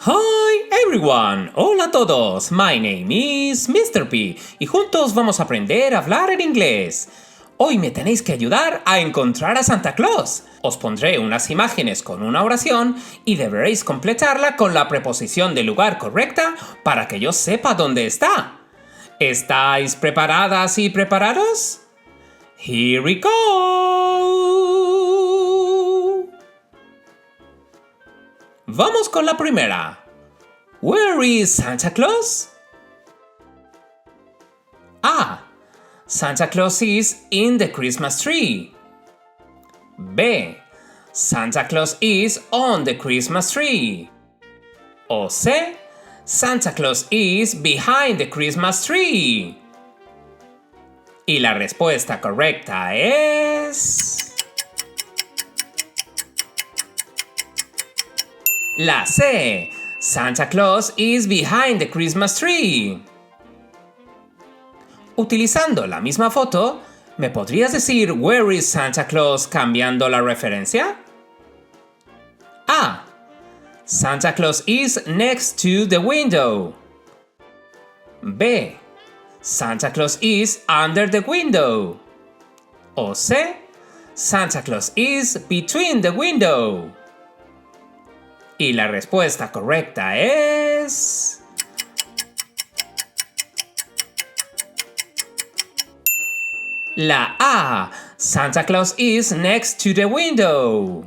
Hi everyone! Hola todos! My name is Mr Pea y juntos vamos a aprender a hablar en inglés. Hoy me tenéis que ayudar a encontrar a Santa Claus. Os pondré unas imágenes con una oración y deberéis completarla con la preposición de lugar correcta para que yo sepa dónde está. ¿Estáis preparadas y preparados? Here we go! Vamos con la primera. Where is Santa Claus? A. Santa Claus is in the Christmas tree. B. Santa Claus is on the Christmas tree. O C. Santa Claus is behind the Christmas tree. Y la respuesta correcta es... la C. Santa Claus is behind the Christmas tree. Utilizando la misma foto, ¿me podrías decir where is Santa Claus cambiando la referencia? A. Santa Claus is next to the window. B. Santa Claus is under the window. O C. Santa Claus is between the window. Y la respuesta correcta es... la A. Santa Claus is next to the window.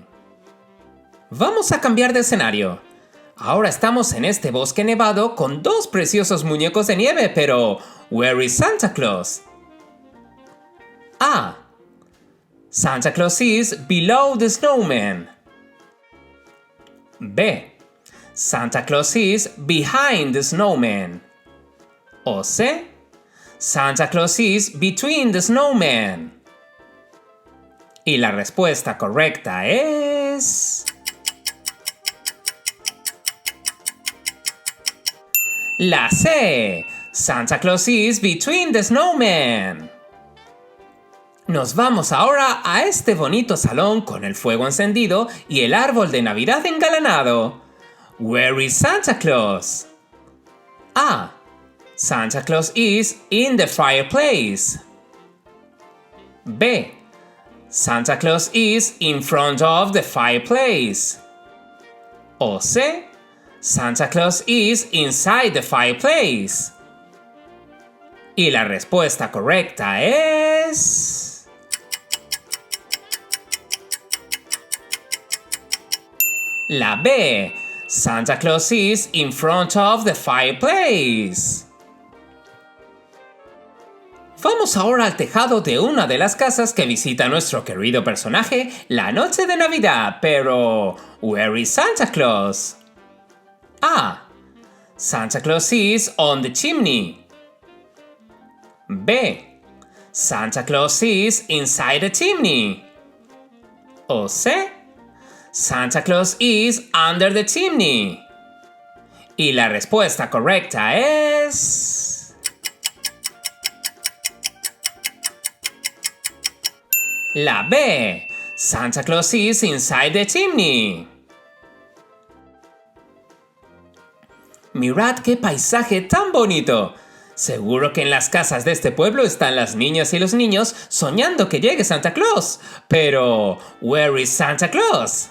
Vamos a cambiar de escenario. Ahora estamos en este bosque nevado con dos preciosos muñecos de nieve, pero where is Santa Claus? A. Santa Claus is below the snowman. B. Santa Claus is behind the snowman. O C. Santa Claus is between the snowman. Y la respuesta correcta es... la C. Santa Claus is between the snowman. Nos vamos ahora a este bonito salón con el fuego encendido y el árbol de Navidad engalanado. Where is Santa Claus? A. Santa Claus is in the fireplace. B. Santa Claus is in front of the fireplace. O C. Santa Claus is inside the fireplace. Y la respuesta correcta es... la B. Santa Claus is in front of the fireplace. Vamos ahora al tejado de una de las casas que visita nuestro querido personaje la noche de Navidad, pero where is Santa Claus? A. Santa Claus is on the chimney. B. Santa Claus is inside the chimney. O C. Santa Claus is under the chimney. Y la respuesta correcta es... la B. Santa Claus is inside the chimney. Mirad qué paisaje tan bonito. Seguro que en las casas de este pueblo están las niñas y los niños soñando que llegue Santa Claus. Pero, where is Santa Claus?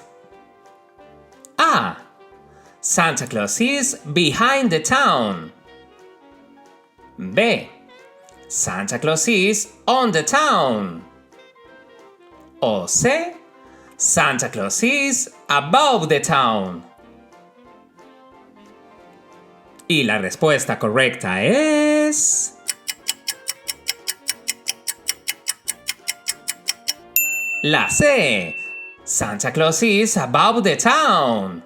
A. Santa Claus is behind the town. B. Santa Claus is on the town. O C. Santa Claus is above the town. Y la respuesta correcta es... la C. Santa Claus is above the town.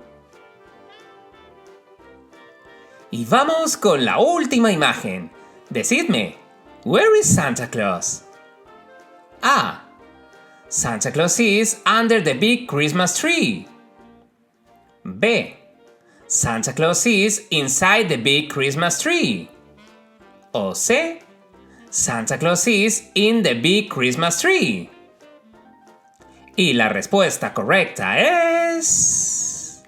Y vamos con la última imagen. Decidme, where is Santa Claus? A. Santa Claus is under the big Christmas tree. B. Santa Claus is inside the big Christmas tree. O C. Santa Claus is in the big Christmas tree. Y la respuesta correcta es...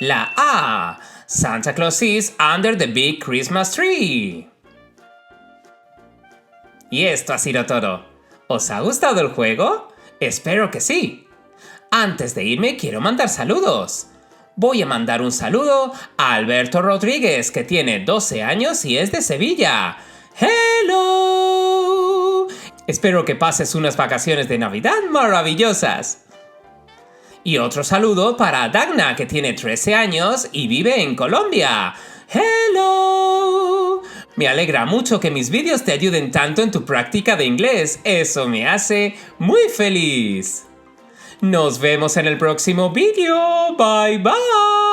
La A. Santa Claus is under the big Christmas tree. Y esto ha sido todo. ¿Os ha gustado el juego? Espero que sí. Antes de irme quiero mandar saludos. Voy a mandar un saludo a Alberto Rodríguez, que tiene 12 años y es de Sevilla. ¡Hello! Espero que pases unas vacaciones de Navidad maravillosas. Y otro saludo para Dagna, que tiene 13 años y vive en Colombia. ¡Hello! Me alegra mucho que mis vídeos te ayuden tanto en tu práctica de inglés. Eso me hace muy feliz. Nos vemos en el próximo vídeo. Bye bye.